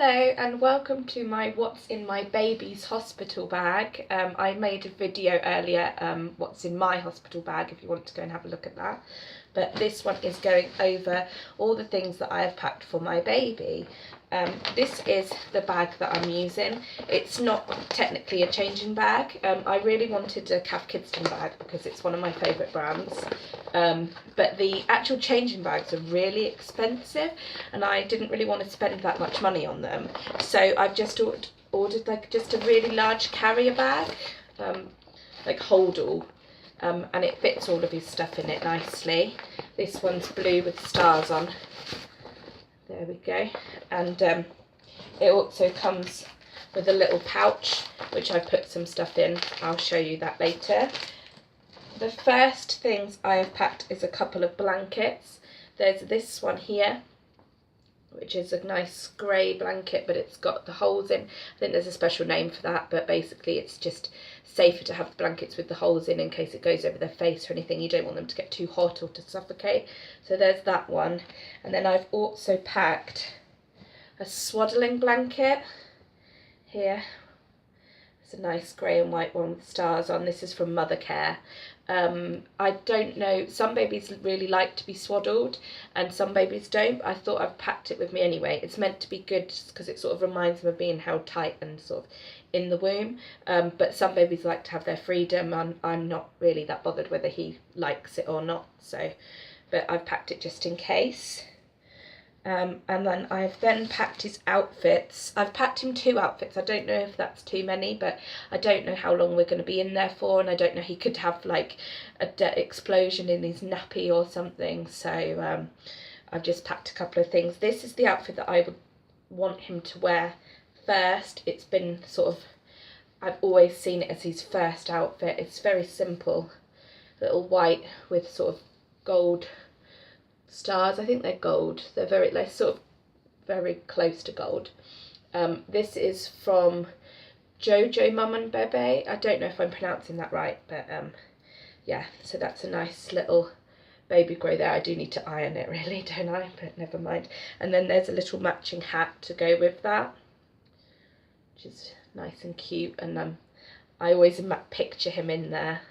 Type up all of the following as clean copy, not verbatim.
Hello and welcome to my What's in My Baby's Hospital Bag. I made a video earlier, What's in My Hospital Bag, if you want to go and have a look at that. But this one is going over all the things that I have packed for my baby. This is the bag that I'm using. It's not technically a changing bag. I really wanted a Cath Kidston bag because it's one of my favourite brands. But the actual changing bags are really expensive and I didn't really want to spend that much money on them. So I've just ordered like just a really large carrier bag, like hold all. And it fits all of his stuff in it nicely. This one's blue with stars on. There we go. And it also comes with a little pouch which I put some stuff in. I'll show you that later. The first things I have packed is a couple of blankets. There's this one here, which is a nice grey blanket, but it's got the holes in. I think there's a special name for that, but basically it's just safer to have the blankets with the holes in case it goes over their face or anything. You don't want them to get too hot or to suffocate. So there's that one. And then I've also packed a swaddling blanket here. It's a nice grey and white one with stars on. This is from Mothercare. I don't know, some babies really like to be swaddled and some babies don't. I thought I've packed it with me anyway. It's meant to be good just because it sort of reminds them of being held tight and sort of in the womb, but some babies like to have their freedom and I'm not really that bothered whether he likes it or not, so but I've packed it just in case. And then I've then packed his outfits. I've packed him 2 outfits. I don't know if that's too many, but I don't know how long we're going to be in there for, and I don't know, he could have like a explosion in his nappy or something, so I've just packed a couple of things. This is the outfit that I would want him to wear first. It's been sort of, I've always seen it as his first outfit. It's very simple, little white with sort of gold stars. I think they're gold. They're sort of very close to gold. This is from Jojo Mum and Bebe. I don't know if I'm pronouncing that right, but yeah, so that's a nice little baby grey there. I do need to iron it really, don't I? But never mind. And then there's a little matching hat to go with that, which is nice and cute. And I always picture him in there.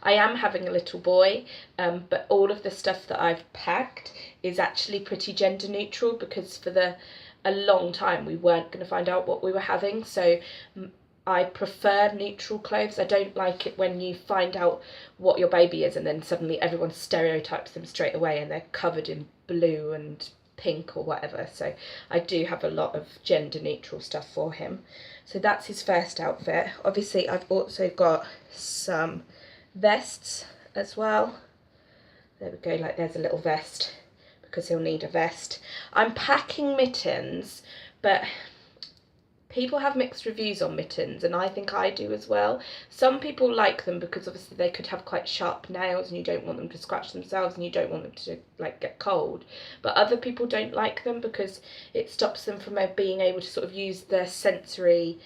I am having a little boy, but all of the stuff that I've packed is actually pretty gender neutral because for a long time we weren't going to find out what we were having, so I prefer neutral clothes. I don't like it when you find out what your baby is and then suddenly everyone stereotypes them straight away and they're covered in blue and pink or whatever, so I do have a lot of gender neutral stuff for him. So that's his first outfit. Obviously I've also got some vests as well. There we go, like there's a little vest because he'll need a vest. I'm packing mittens, but people have mixed reviews on mittens and I think I do as well. Some people like them because obviously they could have quite sharp nails and you don't want them to scratch themselves and you don't want them to like get cold, but other people don't like them because it stops them from being able to sort of use their sensory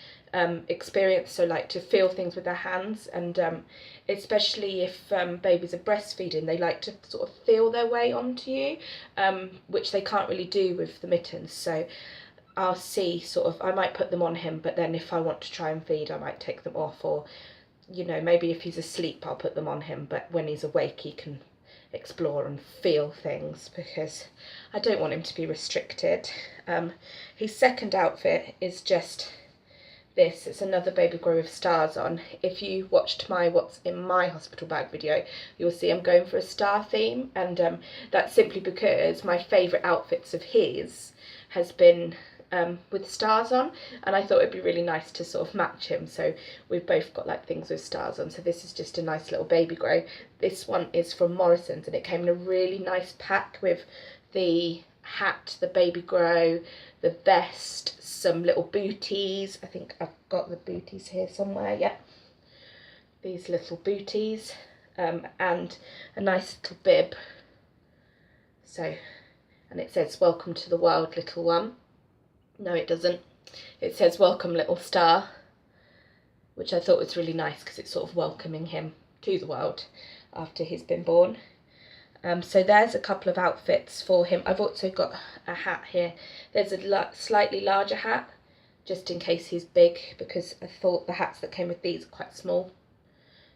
experience, so like to feel things with their hands, and especially if babies are breastfeeding, they like to sort of feel their way onto you, which they can't really do with the mittens. So I'll see, sort of, I might put them on him, but then if I want to try and feed I might take them off, or you know, maybe if he's asleep I'll put them on him, but when he's awake he can explore and feel things because I don't want him to be restricted. His second outfit is just this. It's another baby grow with stars on. If you watched my What's in My Hospital Bag video, you'll see I'm going for a star theme, and that's simply because my favourite outfits of his has been with stars on, and I thought it'd be really nice to sort of match him, so we've both got like things with stars on. So this is just a nice little baby grow. This one is from Morrison's and it came in a really nice pack with the hat, the baby grow, the vest, some little booties. I think I've got the booties here somewhere, yeah. These little booties, and a nice little bib. So, and it says welcome to the world, little one. No, it doesn't. It says welcome, little star, which I thought was really nice because it's sort of welcoming him to the world after he's been born. So there's a couple of outfits for him. I've also got a hat here. There's a slightly larger hat, just in case he's big, because I thought the hats that came with these are quite small.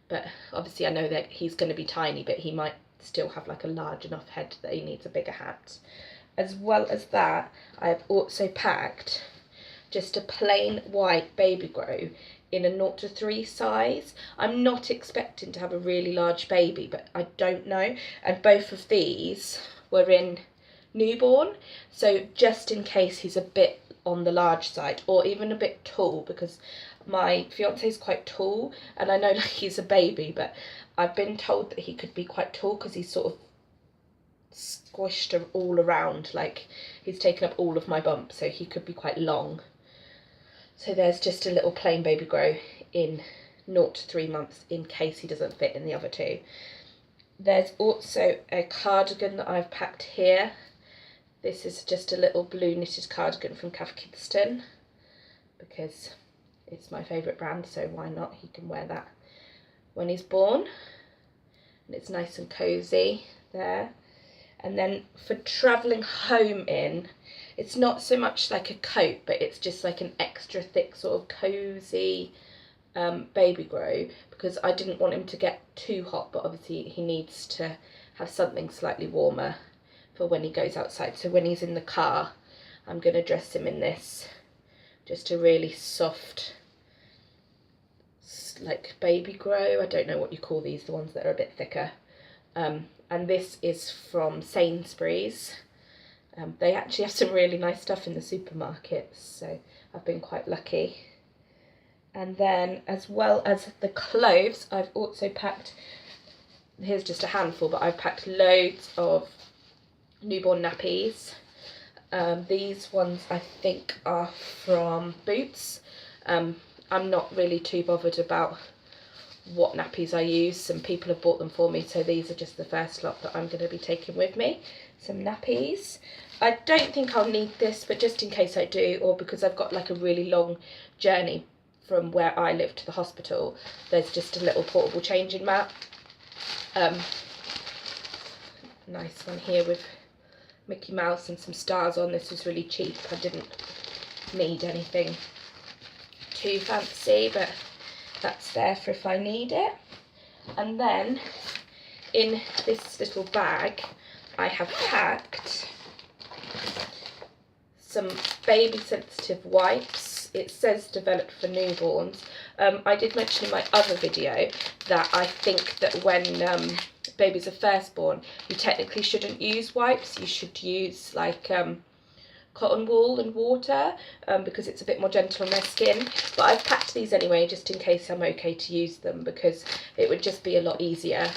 But obviously I know that he's going to be tiny, but he might still have like a large enough head that he needs a bigger hat. As well as that, I've also packed just a plain white baby grow in a 0 to 3 size. I'm not expecting to have a really large baby, but I don't know. And both of these were in newborn, so just in case he's a bit on the large side or even a bit tall, because my fiance is quite tall, and I know like he's a baby, but I've been told that he could be quite tall because he's sort of squished all around, like he's taken up all of my bump, so he could be quite long. So there's just a little plain baby grow in 0 to 3 months in case he doesn't fit in the other two. There's also a cardigan that I've packed here. This is just a little blue knitted cardigan from Cath Kidston, because it's my favourite brand, so why not? He can wear that when he's born. And it's nice and cosy there. And then for travelling home in, it's not so much like a coat, but it's just like an extra thick sort of cosy baby grow, because I didn't want him to get too hot, but obviously he needs to have something slightly warmer for when he goes outside. So when he's in the car, I'm going to dress him in this, just a really soft like baby grow. I don't know what you call these, the ones that are a bit thicker. And this is from Sainsbury's. They actually have some really nice stuff in the supermarkets, so I've been quite lucky. And then, as well as the clothes, I've also packed, here's just a handful, but I've packed loads of newborn nappies. These ones I think are from Boots. I'm not really too bothered about what nappies I use. Some people have bought them for me, so these are just the first lot that I'm going to be taking with me. Some nappies. I don't think I'll need this, but just in case I do, or because I've got like a really long journey from where I live to the hospital, there's just a little portable changing mat. Nice one here with Mickey Mouse and some stars on. This was really cheap. I didn't need anything too fancy, but that's there for if I need it. And then in this little bag I have packed some baby sensitive wipes. It says developed for newborns. I did mention in my other video that I think that when babies are first born, you technically shouldn't use wipes. You should use like cotton wool and water, because it's a bit more gentle on their skin. But I've packed these anyway, just in case I'm okay to use them, because it would just be a lot easier.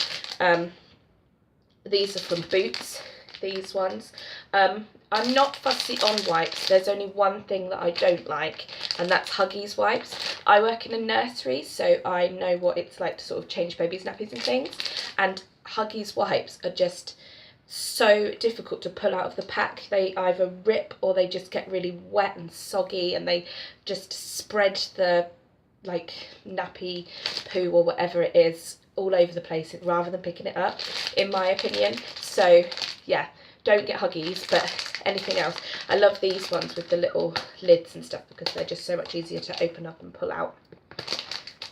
These are from Boots, these ones. I'm not fussy on wipes. There's only one thing that I don't like, and that's Huggies wipes. I work in a nursery, so I know what it's like to sort of change babies' nappies and things, and Huggies wipes are just so difficult to pull out of the pack. They either rip or they just get really wet and soggy, and they just spread the like nappy poo or whatever it is all over the place rather than picking it up, in my opinion. So yeah, don't get Huggies, but anything else. I love these ones with the little lids and stuff, because they're just so much easier to open up and pull out.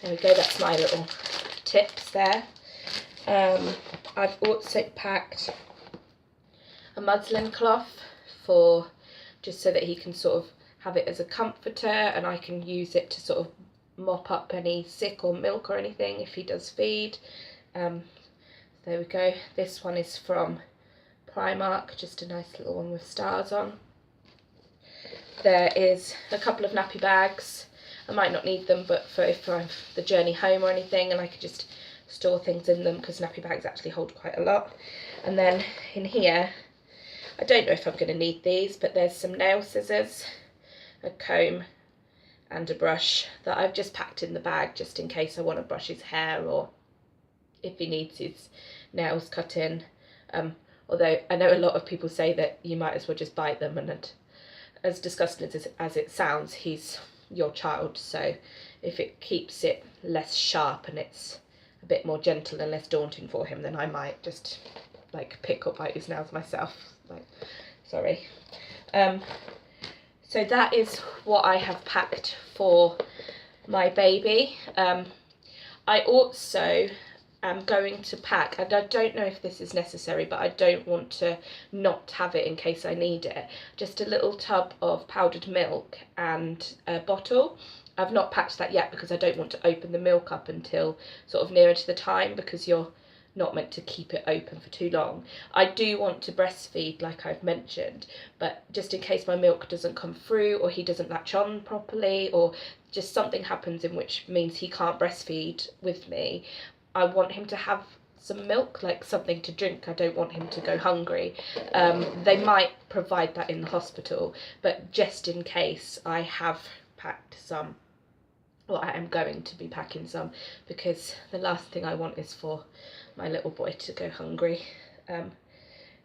There we go, that's my little tips there. I've also packed a muslin cloth for just so that he can sort of have it as a comforter, and I can use it to sort of mop up any sick or milk or anything if he does feed. There we go. This one is from Primark, just a nice little one with stars on. There is a couple of nappy bags. I might not need them, but for if I'm the journey home or anything, and I could just store things in them, because nappy bags actually hold quite a lot. And then in here, I don't know if I'm going to need these, but there's some nail scissors, a comb and a brush that I've just packed in the bag just in case I want to brush his hair, or if he needs his nails cut in. Although I know a lot of people say that you might as well just bite them, and as disgusting as it sounds, he's your child, so if it keeps it less sharp and it's a bit more gentle and less daunting for him, then I might just like pick or bite his nails myself. Like, sorry. So that is what I have packed for my baby. I also am going to pack, and I don't know if this is necessary, but I don't want to not have it in case I need it, just a little tub of powdered milk and a bottle. I've not packed that yet because I don't want to open the milk up until sort of nearer to the time, because you're not meant to keep it open for too long. I do want to breastfeed, like I've mentioned, but just in case my milk doesn't come through, or he doesn't latch on properly, or just something happens in which means he can't breastfeed with me, I want him to have some milk, like something to drink. I don't want him to go hungry. They might provide that in the hospital, but just in case, I have packed some. Well, I am going to be packing some, because the last thing I want is for my little boy to go hungry. There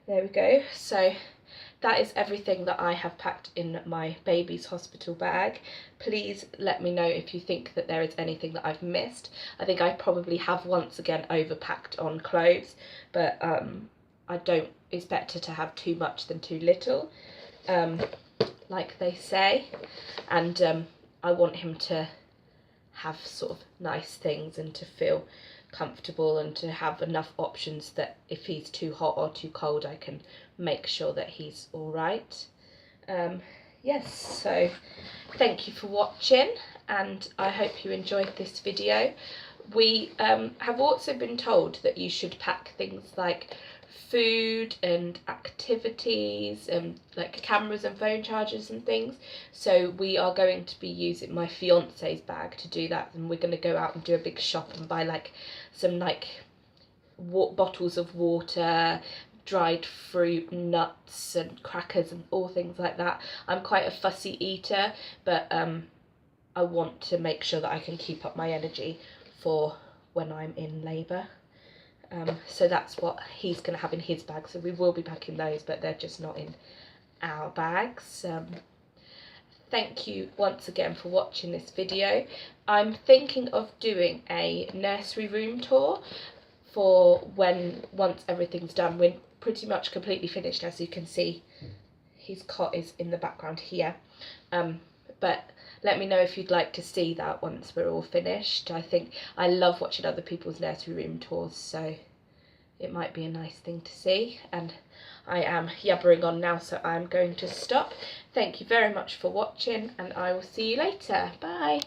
we go. So that is everything that I have packed in my baby's hospital bag. Please let me know if you think that there is anything that I've missed. I think I probably have once again overpacked on clothes, but it's better to have too much than too little, like they say. And I want him to have sort of nice things and to feel comfortable and to have enough options that if he's too hot or too cold, I can make sure that he's all right. Yes, so thank you for watching, and I hope you enjoyed this video. We have also been told that you should pack things like food and activities and like cameras and phone chargers and things. So we are going to be using my fiance's bag to do that, and we're going to go out and do a big shop and buy like some bottles of water, dried fruit, nuts and crackers and all things like that. I'm quite a fussy eater, but I want to make sure that I can keep up my energy for when I'm in labour. So that's what he's going to have in his bag. So we will be packing those, but they're just not in our bags. Thank you once again for watching this video. I'm thinking of doing a nursery room tour for once everything's done. We're pretty much completely finished, as you can see. His cot is in the background here. But let me know if you'd like to see that once we're all finished. I think I love watching other people's nursery room tours, so it might be a nice thing to see. And I am yabbering on now, so I'm going to stop. Thank you very much for watching, and I will see you later. Bye.